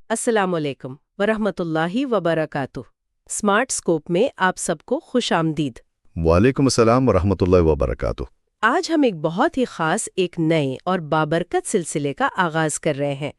السلام علیکم ورحمۃ اللہ وبرکاتہ۔ اسمارٹ اسکوپ میں آپ سب کو خوش آمدید۔ وعلیکم السلام ورحمۃ اللہ وبرکاتہ۔ آج ہم ایک بہت ہی خاص ایک نئے اور بابرکت سلسلے کا آغاز کر رہے ہیں،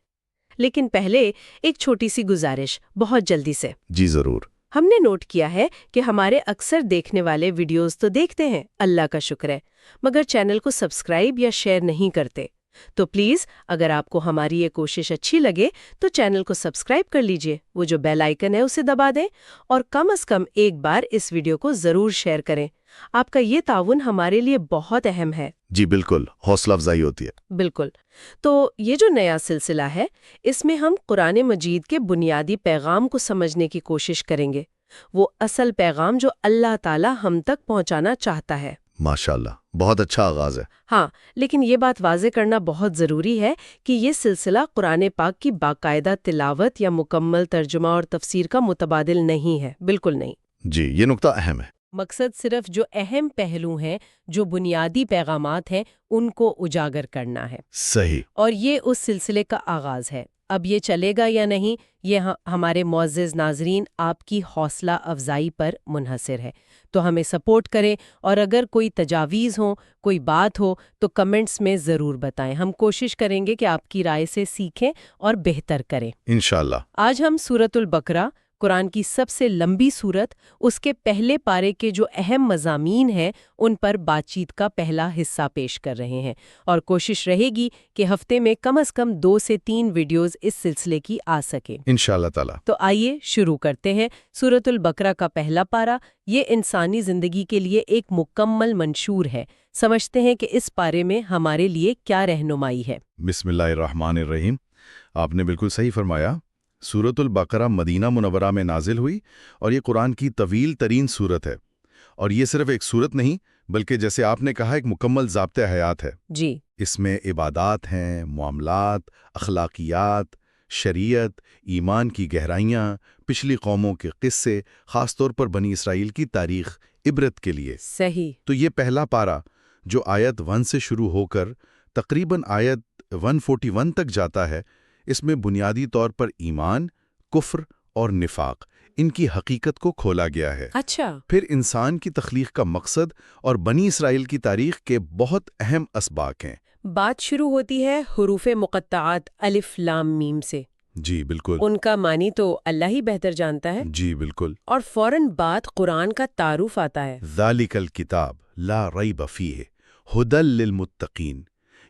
لیکن پہلے ایک چھوٹی سی گزارش بہت جلدی سے۔ جی ضرور۔ ہم نے نوٹ کیا ہے کہ ہمارے اکثر دیکھنے والے ویڈیوز تو دیکھتے ہیں، اللہ کا شکر ہے، مگر چینل کو سبسکرائب یا شیئر نہیں کرتے۔ تو پلیز اگر آپ کو ہماری یہ کوشش اچھی لگے تو چینل کو سبسکرائب کر لیجئے، وہ جو بیل آئیکن ہے اسے دبا دیں، اور کم از کم ایک بار اس ویڈیو کو ضرور شیئر کریں۔ آپ کا یہ تعاون ہمارے لیے بہت اہم ہے۔ جی بالکل، حوصلہ افزائی ہوتی ہے۔ بالکل۔ تو یہ جو نیا سلسلہ ہے، اس میں ہم قرآن مجید کے بنیادی پیغام کو سمجھنے کی کوشش کریں گے، وہ اصل پیغام جو اللہ تعالی ہم تک پہنچانا چاہتا ہے۔ ماشاءاللہ، بہت اچھا آغاز ہے۔ ہاں، لیکن یہ بات واضح کرنا بہت ضروری ہے کہ یہ سلسلہ قرآن پاک کی باقاعدہ تلاوت یا مکمل ترجمہ اور تفسیر کا متبادل نہیں ہے، بالکل نہیں۔ جی، یہ نقطہ اہم ہے۔ مقصد صرف جو اہم پہلو ہیں، جو بنیادی پیغامات ہیں، ان کو اجاگر کرنا ہے۔ صحیح۔ اور یہ اس سلسلے کا آغاز ہے۔ اب یہ چلے گا یا نہیں، یہ ہمارے معزز ناظرین آپ کی حوصلہ افزائی پر منحصر ہے۔ تو ہمیں سپورٹ کریں، اور اگر کوئی تجاویز ہوں، کوئی بات ہو تو کمنٹس میں ضرور بتائیں۔ ہم کوشش کریں گے کہ آپ کی رائے سے سیکھیں اور بہتر کریں انشاءاللہ۔ آج ہم سورۃ البقرہ، قرآن کی سب سے لمبی سورت، اس کے پہلے پارے کے جو اہم مضامین ہیں ان پر بات چیت کا پہلا حصہ پیش کر رہے ہیں، اور کوشش رہے گی کہ ہفتے میں کم از کم 2 سے 3 ویڈیوز اس سلسلے کی آ سکیں انشاءاللہ تعالی۔ تو آئیے شروع کرتے ہیں۔ سورۃ البقرہ کا پہلا پارہ، یہ انسانی زندگی کے لیے ایک مکمل منشور ہے۔ سمجھتے ہیں کہ اس پارے میں ہمارے لیے کیا رہنمائی ہے۔ بسم اللہ الرحمن الرحیم۔ آپ نے بالکل صحیح فرمایا۔ سورۃ البقرہ مدینہ منورہ میں نازل ہوئی، اور یہ قرآن کی طویل ترین سورت ہے۔ اور یہ صرف ایک سورت نہیں، بلکہ جیسے آپ نے کہا ایک مکمل ضابطۂ حیات ہے۔ جی، اس میں عبادات ہیں، معاملات، اخلاقیات، شریعت، ایمان کی گہرائیاں، پچھلی قوموں کے قصے، خاص طور پر بنی اسرائیل کی تاریخ، عبرت کے لیے۔ صحیح۔ تو یہ پہلا پارہ جو آیت 1 سے شروع ہو کر تقریباً آیت 141 تک جاتا ہے، اس میں بنیادی طور پر ایمان، کفر اور نفاق، ان کی حقیقت کو کھولا گیا ہے۔ اچھا۔ پھر انسان کی تخلیق کا مقصد اور بنی اسرائیل کی تاریخ کے بہت اہم اسباق ہیں۔ بات شروع ہوتی ہے حروف مقطعات الف لام میم سے۔ جی بالکل۔ ان کا معنی تو اللہ ہی بہتر جانتا ہے۔ جی بالکل۔ اور فوراً بعد قرآن کا تعارف آتا ہے۔ ذالک الکتاب لا ریب فیہ ھدی للمتقین۔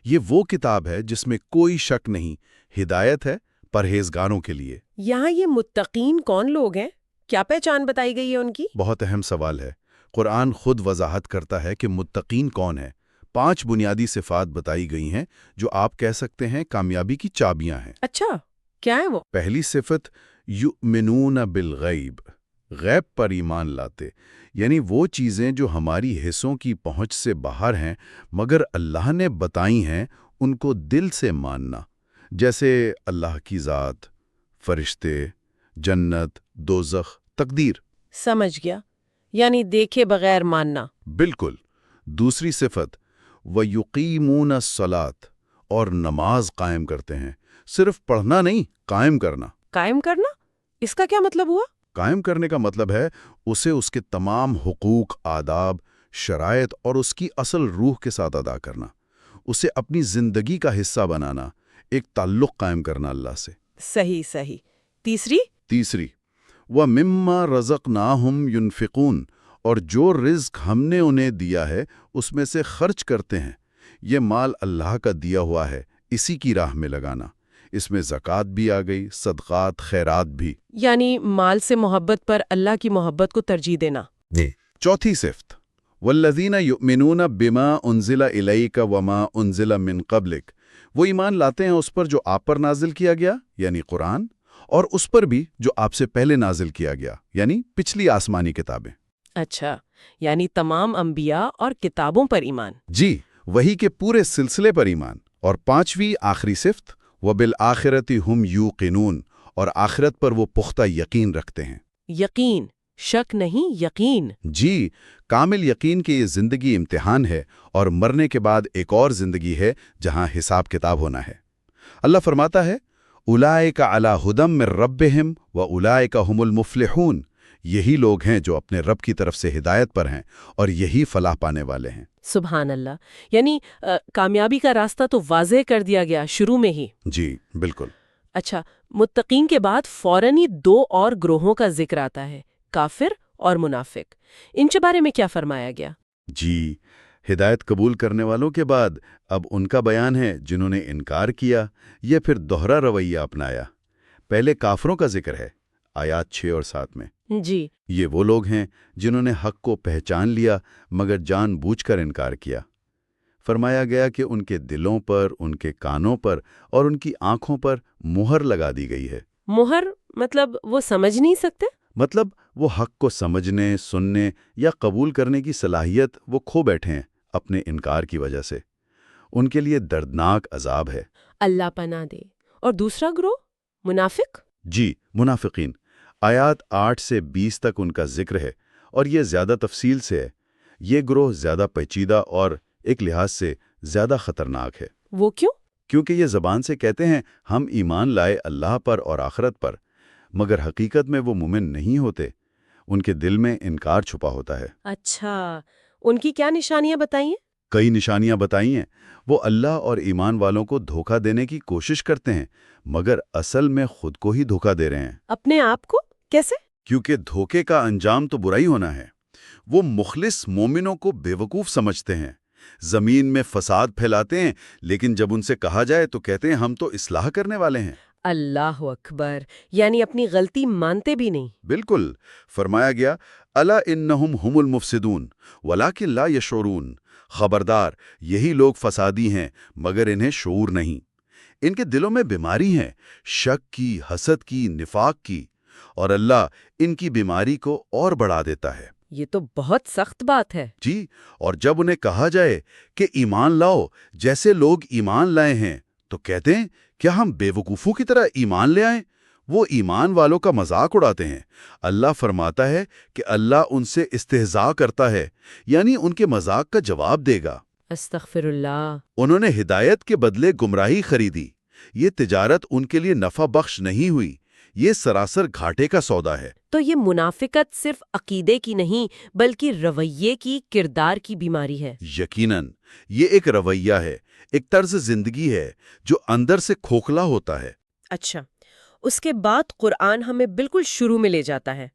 یہ وہ کتاب ہے جس میں کوئی شک نہیں، ہدایت ہے پرہیزگاروں کے لیے۔ یہاں یہ متقین کون لوگ ہیں؟ کیا پہچان بتائی گئی ہے ان کی؟ بہت اہم سوال ہے۔ قرآن خود وضاحت کرتا ہے کہ متقین کون ہیں۔ 5 بنیادی صفات بتائی گئی ہیں جو آپ کہہ سکتے ہیں کامیابی کی چابیاں ہیں۔ اچھا، کیا ہے وہ؟ پہلی صفت یؤمنون بالغیب، غیب پر ایمان لاتے، یعنی وہ چیزیں جو ہماری حصوں کی پہنچ سے باہر ہیں مگر اللہ نے بتائی ہیں، ان کو دل سے ماننا، جیسے اللہ کی ذات، فرشتے، جنت، دوزخ، تقدیر۔ سمجھ گیا، یعنی دیکھے بغیر ماننا۔ بالکل۔ دوسری صفت وَيُقِيمُونَ الصَّلَاةَ، اور نماز قائم کرتے ہیں، صرف پڑھنا نہیں، قائم کرنا۔ قائم کرنا؟ اس کا کیا مطلب ہوا؟ قائم کرنے کا مطلب ہے اسے اس کے تمام حقوق، آداب، شرائط اور اس کی اصل روح کے ساتھ ادا کرنا، اسے اپنی زندگی کا حصہ بنانا، ایک تعلق قائم کرنا اللہ سے۔ صحیح صحیح۔ تیسری وَمِمَّا رَزَقْنَاهُمْ يُنْفِقُونَ، اور جو رزق ہم نے انہیں دیا ہے اس میں سے خرچ کرتے ہیں۔ یہ مال اللہ کا دیا ہوا ہے، اسی کی راہ میں لگانا۔ اس میں زکوٰۃ بھی آ گئی، صدقات، خیرات بھی۔ یعنی مال سے محبت پر اللہ کی محبت کو ترجیح دینا۔ چوتھی صفت وَالَّذِينَ يُؤْمِنُونَ بِمَا أُنزِلَ إِلَيْكَ وَمَا أُنزِلَ مِن قَبْلِكَ، وہ ایمان لاتے ہیں اس پر جو آپ پر نازل کیا گیا، یعنی قرآن، اور اس پر بھی جو آپ سے پہلے نازل کیا گیا، یعنی پچھلی آسمانی کتابیں۔ اچھا، یعنی تمام انبیاء اور کتابوں پر ایمان۔ جی، وہی کے پورے سلسلے پر ایمان۔ اور پانچویں آخری صفت وَبِالْآخِرَةِ هُمْ يُوقِنُونَ، اور آخرت پر وہ پختہ یقین رکھتے ہیں۔ یقین، شک نہیں، یقین۔ جی، کامل یقین کہ یہ زندگی امتحان ہے، اور مرنے کے بعد ایک اور زندگی ہے جہاں حساب کتاب ہونا ہے۔ اللہ فرماتا ہے، اولئک علی ھدی من ربہم واولئک ھم المفلحون، یہی لوگ ہیں جو اپنے رب کی طرف سے ہدایت پر ہیں اور یہی فلاح پانے والے ہیں۔ سبحان اللہ، یعنی کامیابی کا راستہ تو واضح کر دیا گیا شروع میں ہی۔ جی بالکل۔ اچھا، متقین کے بعد فوراً ہی 2 اور گروہوں کا ذکر آتا ہے، کافر اور منافق۔ ان کے بارے میں کیا فرمایا گیا؟ جی، ہدایت قبول کرنے والوں کے بعد اب ان کا بیان ہے جنہوں نے انکار کیا یا پھر دوہرا رویہ اپنایا۔ پہلے کافروں کا ذکر ہے، آیات 6 اور 7 میں۔ جی، یہ وہ لوگ ہیں جنہوں نے حق کو پہچان لیا مگر جان بوجھ کر انکار کیا۔ فرمایا گیا کہ ان کے دلوں پر، ان کے کانوں پر اور ان کی آنکھوں پر مہر لگا دی گئی ہے۔ مہر مطلب وہ سمجھ نہیں سکتے؟ مطلب وہ حق کو سمجھنے، سننے یا قبول کرنے کی صلاحیت وہ کھو بیٹھے ہیں اپنے انکار کی وجہ سے۔ ان کے لیے دردناک عذاب ہے۔ اللہ پناہ دے۔ اور دوسرا گروہ منافق؟ جی، منافقین۔ آیات 8 سے 20 تک ان کا ذکر ہے اور یہ زیادہ تفصیل سے ہے۔ یہ گروہ زیادہ پیچیدہ اور ایک لحاظ سے زیادہ خطرناک ہے۔ وہ کیوں؟ کیونکہ یہ زبان سے کہتے ہیں ہم ایمان لائے اللہ پر اور آخرت پر، مگر حقیقت میں وہ مومن نہیں ہوتے۔ ان کے دل میں انکار چھپا ہوتا ہے۔ اچھا، ان کی کیا نشانیاں بتائیں؟ کئی نشانیاں بتائی ہیں۔ وہ اللہ اور ایمان والوں کو دھوکہ دینے کی کوشش کرتے ہیں، مگر اصل میں خود کو ہی دھوکہ دے رہے ہیں۔ اپنے آپ کو کیسے؟ کیونکہ دھوکے کا انجام تو برائی ہونا ہے۔ وہ مخلص مومنوں کو بیوقوف سمجھتے ہیں، زمین میں فساد پھیلاتے ہیں، لیکن جب ان سے کہا جائے تو کہتے ہیں ہم تو اصلاح کرنے والے ہیں۔ اللہ اکبر، یعنی اپنی غلطی مانتے بھی نہیں۔ بالکل، فرمایا گیا الا انہم ہم المفسدون ولکن لا یشعرون، خبردار یہی لوگ فسادی ہیں مگر انہیں شعور نہیں۔ ان کے دلوں میں بیماری ہے، شک کی، حسد کی، نفاق کی، اور اللہ ان کی بیماری کو اور بڑھا دیتا ہے۔ یہ تو بہت سخت بات ہے۔ جی، اور جب انہیں کہا جائے کہ ایمان لاؤ جیسے لوگ ایمان لائے ہیں تو کہتے ہیں کیا ہم بے وقوفوں کی طرح ایمان لے آئیں؟ وہ ایمان والوں کا مذاق اڑاتے ہیں۔ اللہ فرماتا ہے کہ اللہ ان سے استہزاء کرتا ہے، یعنی ان کے مذاق کا جواب دے گا۔ استغفر اللہ۔ انہوں نے ہدایت کے بدلے گمراہی خریدی۔ یہ تجارت ان کے لیے نفع بخش نہیں ہوئی، یہ سراسر گھاٹے کا سودا ہے۔ تو یہ منافقت صرف عقیدے کی نہیں بلکہ رویے کی، کردار کی بیماری ہے۔ یقیناً یہ ایک رویہ ہے، ایک طرز زندگی ہے جو اندر سے کھوکھلا ہوتا ہے۔ اچھا، اس کے بعد قرآن ہمیں بالکل شروع میں لے جاتا ہے،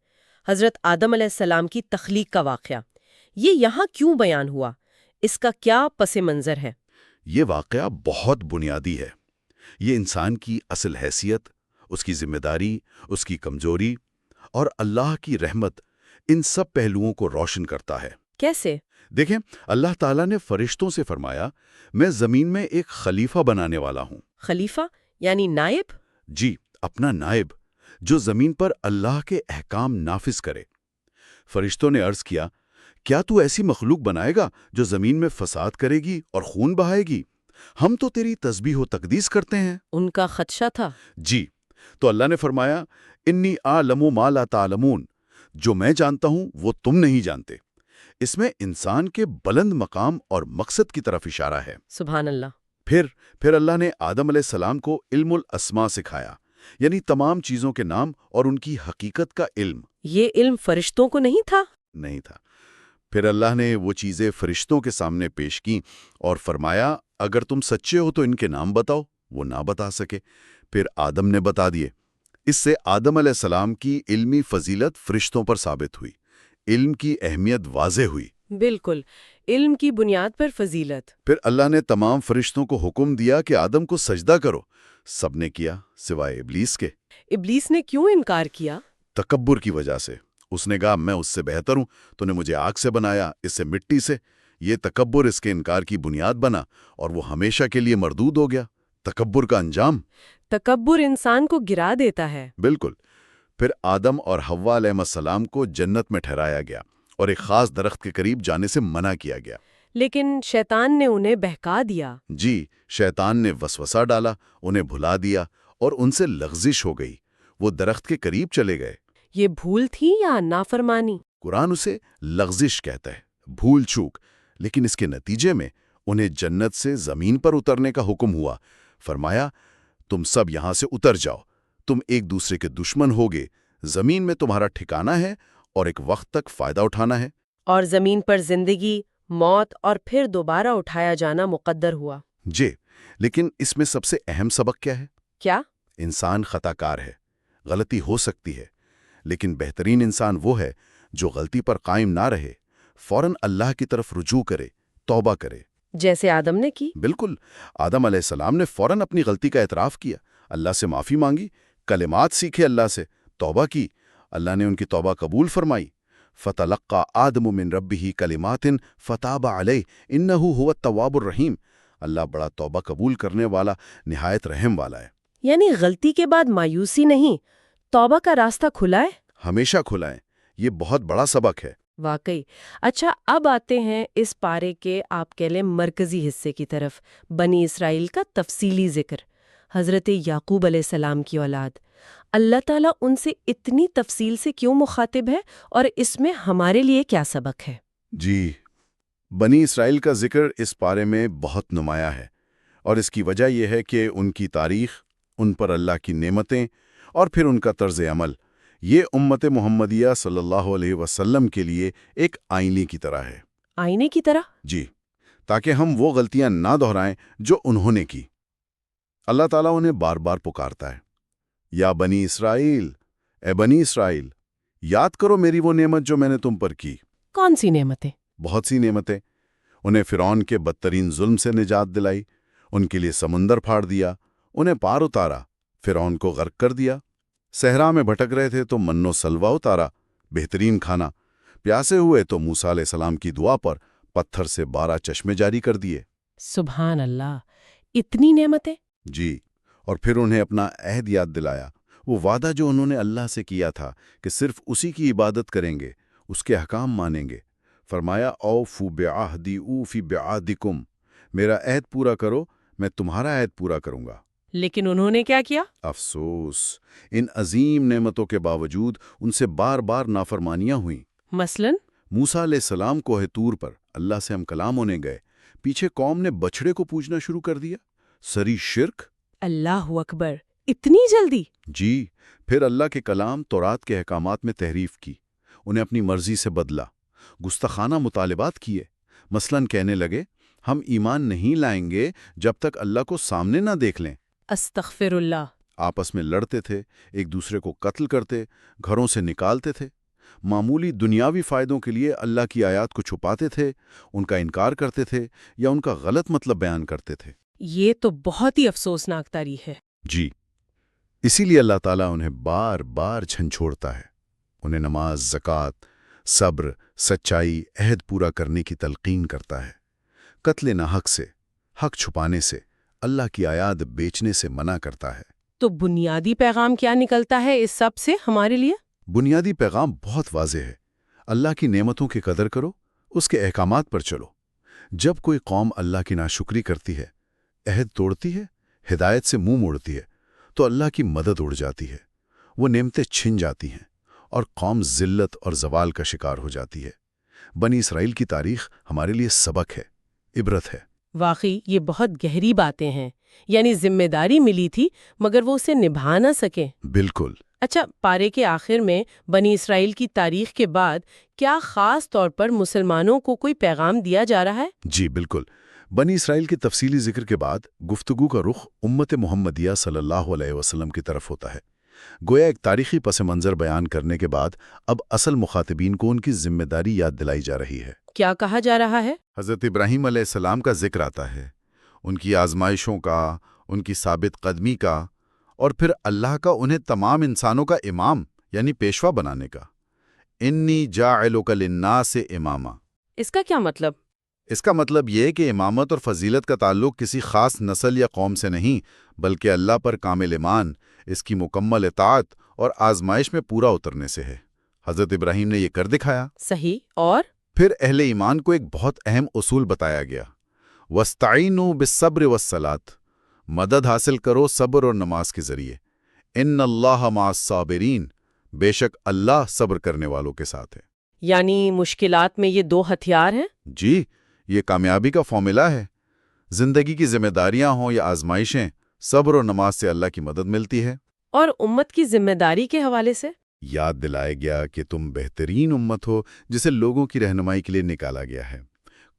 حضرت آدم علیہ السلام کی تخلیق کا واقعہ۔ یہ یہاں کیوں بیان ہوا؟ اس کا کیا پس منظر ہے؟ یہ واقعہ بہت بنیادی ہے۔ یہ انسان کی اصل حیثیت، اس کی ذمہ داری، اس کی کمزوری اور اللہ کی رحمت، ان سب پہلوؤں کو روشن کرتا ہے۔ کیسے؟ دیکھیں، اللہ تعالیٰ نے فرشتوں سے فرمایا میں زمین میں ایک خلیفہ بنانے والا ہوں۔ خلیفہ یعنی نائب؟ جی، اپنا نائب جو زمین پر اللہ کے احکام نافذ کرے۔ فرشتوں نے عرض کیا کیا تو ایسی مخلوق بنائے گا جو زمین میں فساد کرے گی اور خون بہائے گی؟ ہم تو تیری تسبیح و تقدیس کرتے ہیں۔ ان کا خدشہ تھا۔ جی، تو اللہ نے فرمایا انی اعلم ما لا تعلمون، جو میں جانتا ہوں وہ تم نہیں جانتے۔ اس میں انسان کے بلند مقام اور مقصد کی طرف اشارہ ہے۔ سبحان اللہ۔ پھر اللہ نے آدم علیہ السلام کو علم الاسماء سکھایا، یعنی تمام چیزوں کے نام اور ان کی حقیقت کا علم۔ یہ علم فرشتوں کو نہیں تھا؟ نہیں تھا۔ پھر اللہ نے وہ چیزیں فرشتوں کے سامنے پیش کیں اور فرمایا اگر تم سچے ہو تو ان کے نام بتاؤ۔ وہ نہ بتا سکے، پھر آدم نے بتا دیے۔ اس سے آدم علیہ السلام کی علمی فضیلت فرشتوں پر ثابت ہوئی، علم کی اہمیت واضح ہوئی۔ بالکل، علم کی بنیاد پر فضیلت۔ پھر اللہ نے تمام فرشتوں کو حکم دیا کہ آدم کو سجدہ کرو۔ سب نے کیا سوائے ابلیس کے۔ ابلیس نے کیوں انکار کیا؟ تکبر کی وجہ سے۔ اس نے کہا میں اس سے بہتر ہوں، تو نے مجھے آگ سے بنایا، اس سے مٹی سے۔ یہ تکبر اس کے انکار کی بنیاد بنا اور وہ ہمیشہ کے لیے مردود ہو گیا۔ تکبر کا انجام؟ تکبر انسان کو گرا دیتا ہے۔ بالکل۔ پھر آدم اور حوا علیہ السلام کو جنت میں ٹھہرایا گیا اور ایک خاص درخت کے قریب جانے سے منع کیا گیا۔ لیکن شیطان نے انہیں بہکا دیا۔ جی، شیطان نے وسوسہ ڈالا، انہیں بھلا دیا اور ان سے لغزش ہو گئی۔ وہ درخت کے قریب چلے گئے۔ یہ بھول تھی یا نافرمانی؟ قرآن اسے لغزش کہتا ہے، بھول چوک، لیکن اس کے نتیجے میں انہیں جنت سے زمین پر اترنے کا حکم ہوا۔ فرمایا تم سب یہاں سے اتر جاؤ، تم ایک دوسرے کے دشمن ہوگے، زمین میں تمہارا ٹھکانہ ہے اور ایک وقت تک فائدہ اٹھانا ہے۔ اور زمین پر زندگی، موت اور پھر دوبارہ اٹھایا جانا مقدر ہوا۔ جی، لیکن اس میں سب سے اہم سبق کیا ہے؟ کیا؟ انسان خطا کار ہے، غلطی ہو سکتی ہے، لیکن بہترین انسان وہ ہے جو غلطی پر قائم نہ رہے، فوراً اللہ کی طرف رجوع کرے، توبہ کرے۔ جیسے آدم نے کی۔ بالکل، آدم علیہ السلام نے فوراً اپنی غلطی کا اعتراف کیا، اللہ سے معافی مانگی، کلمات سیکھے اللہ سے، توبہ کی، اللہ نے ان کی توبہ قبول فرمائی۔ فَتَلَقَّى آدَمُ مِن رَبِّهِ كَلِمَاتٍ فَتَابَ عَلَيْهِ إِنَّهُ هُوَ التَّوَّابُ الرَّحِيمُ۔ اللہ بڑا توبہ قبول کرنے والا، نہایت رحم والا ہے۔ یعنی غلطی کے بعد مایوسی نہیں، توبہ کا راستہ کھلا ہے؟ ہمیشہ کھلا ہے، یہ بہت بڑا سبق ہے۔ واقعی۔ اچھا، اب آتے ہیں اس پارے کے آپ کہہ لیں مرکزی حصے کی طرف، بنی اسرائیل کا تفصیلی ذکر، حضرت یعقوب علیہ السلام کی اولاد۔ اللہ تعالیٰ ان سے اتنی تفصیل سے کیوں مخاطب ہے اور اس میں ہمارے لیے کیا سبق ہے؟ جی، بنی اسرائیل کا ذکر اس پارے میں بہت نمایاں ہے، اور اس کی وجہ یہ ہے کہ ان کی تاریخ، ان پر اللہ کی نعمتیں اور پھر ان کا طرز عمل، یہ امت محمدیہ صلی اللہ علیہ وسلم کے لیے ایک آئینے کی طرح ہے۔ آئینے کی طرح؟ جی، تاکہ ہم وہ غلطیاں نہ دہرائیں جو انہوں نے کی۔ اللہ تعالیٰ انہیں بار بار پکارتا ہے، یا بنی اسرائیل، اے بنی اسرائیل، یاد کرو میری وہ نعمت جو میں نے تم پر کی۔ کون سی نعمتیں؟ بہت سی نعمتیں۔ انہیں فرعون کے بدترین ظلم سے نجات دلائی، ان کے لیے سمندر پھاڑ دیا، انہیں پار اتارا، فرعون کو غرق کر دیا۔ صحرا میں بھٹک رہے تھے تو من و سلوہ اتارا، بہترین کھانا۔ پیاسے ہوئے تو موسیٰ علیہ السلام کی دعا پر پتھر سے 12 چشمے جاری کر دیے۔ سبحان اللہ، اتنی نعمتیں! جی، اور پھر انہیں اپنا عہد یاد دلایا، وہ وعدہ جو انہوں نے اللہ سے کیا تھا کہ صرف اسی کی عبادت کریں گے، اس کے احکام مانیں گے۔ فرمایا اوفوا بعہدی اوفی بعہدکم، میرا عہد پورا کرو، میں تمہارا عہد پورا کروں گا۔ لیکن انہوں نے کیا کیا؟ افسوس، ان عظیم نعمتوں کے باوجود ان سے بار بار نافرمانیاں ہوئیں۔ مثلاً؟ موسیٰ علیہ السلام کوہ طور پر اللہ سے ہم کلام ہونے گئے، پیچھے قوم نے بچڑے کو پوجنا شروع کر دیا، سری شرک۔ اللہ اکبر، اتنی جلدی؟ جی، پھر اللہ کے کلام تورات کے احکامات میں تحریف کی، انہیں اپنی مرضی سے بدلا، گستاخانہ مطالبات کیے۔ مثلاً کہنے لگے، ہم ایمان نہیں لائیں گے جب تک اللہ کو سامنے نہ دیکھ لیں۔ استغفر اللہ۔ آپس میں لڑتے تھے، ایک دوسرے کو قتل کرتے، گھروں سے نکالتے تھے، معمولی دنیاوی فائدوں کے لیے اللہ کی آیات کو چھپاتے تھے، ان کا انکار کرتے تھے یا ان کا غلط مطلب بیان کرتے تھے۔ یہ تو بہت ہی افسوسناک تاریخ ہے۔ جی، اسی لیے اللہ تعالیٰ انہیں بار بار جھنجھوڑتا ہے، انہیں نماز، زکوٰۃ، صبر، سچائی، عہد پورا کرنے کی تلقین کرتا ہے، قتل ناحق سے، حق چھپانے سے، اللہ کی آیات بیچنے سے منع کرتا ہے۔ تو بنیادی پیغام کیا نکلتا ہے اس سب سے ہمارے لیے؟ بنیادی پیغام بہت واضح ہے، اللہ کی نعمتوں کی قدر کرو، اس کے احکامات پر چلو۔ جب کوئی قوم اللہ کی ناشکری کرتی ہے، عہد توڑتی ہے، ہدایت سے منہ موڑتی ہے، تو اللہ کی مدد اڑ جاتی ہے، وہ نعمتیں چھن جاتی ہیں اور قوم ذلت اور زوال کا شکار ہو جاتی ہے۔ بنی اسرائیل کی تاریخ ہمارے لیے سبق ہے، عبرت ہے۔ واقعی یہ بہت گہری باتیں ہیں، یعنی ذمہ داری ملی تھی مگر وہ اسے نبھا نہ سکے۔ بالکل۔ اچھا، پارے کے آخر میں بنی اسرائیل کی تاریخ کے بعد کیا خاص طور پر مسلمانوں کو کوئی پیغام دیا جا رہا ہے؟ جی بالکل، بنی اسرائیل کی تفصیلی ذکر کے بعد گفتگو کا رخ امت محمدیہ صلی اللہ علیہ وسلم کی طرف ہوتا ہے۔ گویا ایک تاریخی پس منظر بیان کرنے کے بعد اب اصل مخاطبین کو ان کی ذمہ داری یاد دلائی جا رہی ہے۔ کیا کہا جا رہا ہے؟ حضرت ابراہیم علیہ السلام کا ذکر آتا ہے، ان کی آزمائشوں کا، ان کی ثابت قدمی کا، اور پھر اللہ کا انہیں تمام انسانوں کا امام یعنی پیشوا بنانے کا۔ انی جاعلک للناس اماما۔ اس کا کیا مطلب؟ اس کا مطلب یہ کہ امامت اور فضیلت کا تعلق کسی خاص نسل یا قوم سے نہیں، بلکہ اللہ پر کامل ایمان، اس کی مکمل اطاعت اور آزمائش میں پورا اترنے سے ہے۔ حضرت ابراہیم نے یہ کر دکھایا۔ صحیح، اور پھر اہل ایمان کو ایک بہت اہم اصول بتایا گیا، وَاسْتَعِینُوا بِالصَّبْرِ وَالصَّلَاةِ، مدد حاصل کرو صبر اور نماز کے ذریعے۔ ان اللہ مع الصابرین، بے شک اللہ صبر کرنے والوں کے ساتھ ہے۔ یعنی مشکلات میں یہ 2 ہتھیار ہیں؟ جی، یہ کامیابی کا فارمولا ہے۔ زندگی کی ذمہ داریاں ہوں یا آزمائشیں، صبر اور نماز سے اللہ کی مدد ملتی ہے۔ اور امت کی ذمہ داری کے حوالے سے یاد دلایا گیا کہ تم بہترین امت ہو جسے لوگوں کی رہنمائی کے لیے نکالا گیا ہے۔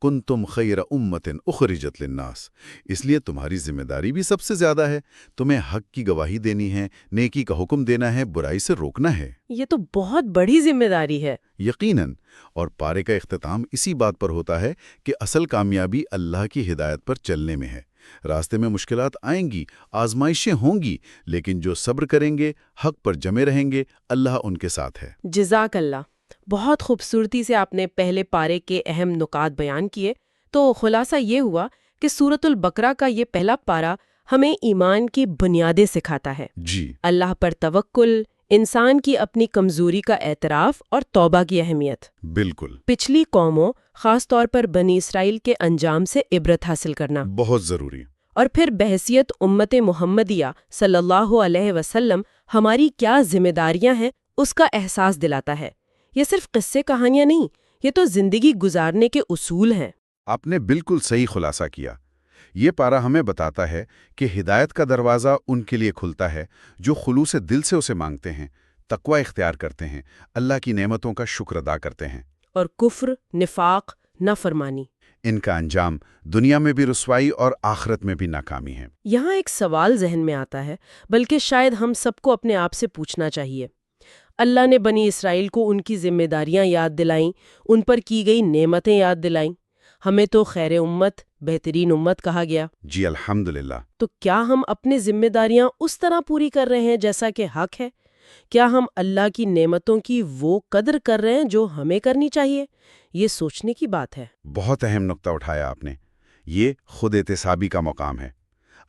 کنتم خیر امت اخرجت للناس، اس لیے تمہاری ذمہ داری بھی سب سے زیادہ ہے۔ تمہیں حق کی گواہی دینی ہے، نیکی کا حکم دینا ہے، برائی سے روکنا ہے۔ یہ تو بہت بڑی ذمہ داری ہے۔ یقیناً، اور پارے کا اختتام اسی بات پر ہوتا ہے کہ اصل کامیابی اللہ کی ہدایت پر چلنے میں ہے۔ راستے میں مشکلات آئیں گی، آزمائشیں ہوں گی، لیکن جو صبر کریں گے، حق پر جمے رہیں گے، اللہ ان کے ساتھ ہے۔ جزاک اللہ، بہت خوبصورتی سے آپ نے پہلے پارے کے اہم نکات بیان کیے۔ تو خلاصہ یہ ہوا کہ سورۃ البقرہ کا یہ پہلا پارہ ہمیں ایمان کی بنیادیں سکھاتا ہے۔ جی، اللہ پر توکل، انسان کی اپنی کمزوری کا اعتراف اور توبہ کی اہمیت۔ بالکل، پچھلی قوموں، خاص طور پر بنی اسرائیل کے انجام سے عبرت حاصل کرنا، بہت ضروری۔ اور پھر بحیثیت امت محمدیہ صلی اللہ علیہ وسلم ہماری کیا ذمہ داریاں ہیں اس کا احساس دلاتا ہے۔ یہ صرف قصے کہانیاں نہیں، یہ تو زندگی گزارنے کے اصول ہیں۔ آپ نے بالکل صحیح خلاصہ کیا۔ یہ پارہ ہمیں بتاتا ہے کہ ہدایت کا دروازہ ان کے لیے کھلتا ہے جو خلوص دل سے اسے مانگتے ہیں، تقوی اختیار کرتے ہیں، اللہ کی نعمتوں کا شکر ادا کرتے ہیں۔ اور کفر، نفاق، نافرمانی، ان کا انجام دنیا میں بھی رسوائی اور آخرت میں بھی ناکامی ہے۔ یہاں ایک سوال ذہن میں آتا ہے، بلکہ شاید ہم سب کو اپنے آپ سے پوچھنا چاہیے۔ اللہ نے بنی اسرائیل کو ان کی ذمہ داریاں یاد دلائیں، ان پر کی گئی نعمتیں یاد دلائیں۔ ہمیں تو خیر امت، بہترین امت کہا گیا۔ جی الحمدللہ۔ تو کیا ہم اپنی ذمہ داریاں اس طرح پوری کر رہے ہیں جیسا کہ حق ہے؟ کیا ہم اللہ کی نعمتوں کی وہ قدر کر رہے ہیں جو ہمیں کرنی چاہیے؟ یہ سوچنے کی بات ہے۔ بہت اہم نقطہ اٹھایا آپ نے۔ یہ خود احتسابی کا مقام ہے۔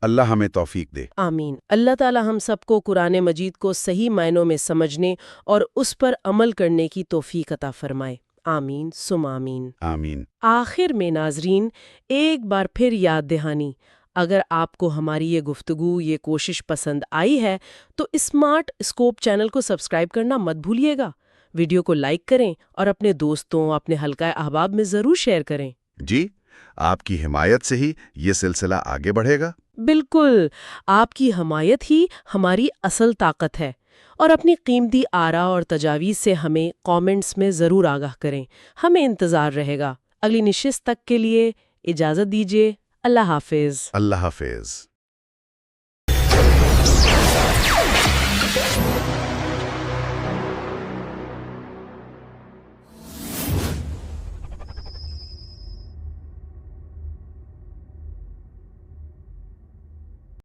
اللہ ہمیں توفیق دے۔ آمین۔ اللہ تعالی ہم سب کو قرآن مجید کو صحیح معنوں میں سمجھنے اور اس پر عمل کرنے کی توفیق عطا فرمائے۔ آمین ثم آمین۔ آمین۔ آخر میں ناظرین، ایک بار پھر یاد دہانی، اگر آپ کو ہماری یہ گفتگو، یہ کوشش پسند آئی ہے تو اسمارٹ اسکوپ چینل کو سبسکرائب کرنا مت بھولیے گا۔ ویڈیو کو لائک کریں اور اپنے دوستوں، اپنے حلقہ احباب میں ضرور شیئر کریں۔ جی، آپ کی حمایت سے ہی یہ سلسلہ آگے بڑھے گا۔ بالکل، آپ کی حمایت ہی ہماری اصل طاقت ہے۔ اور اپنی قیمتی آراء اور تجاویز سے ہمیں کامنٹس میں ضرور آگاہ کریں۔ ہمیں انتظار رہے گا۔ اگلی نشست تک کے لیے اجازت دیجیے۔ اللہ حافظ۔ اللہ حافظ۔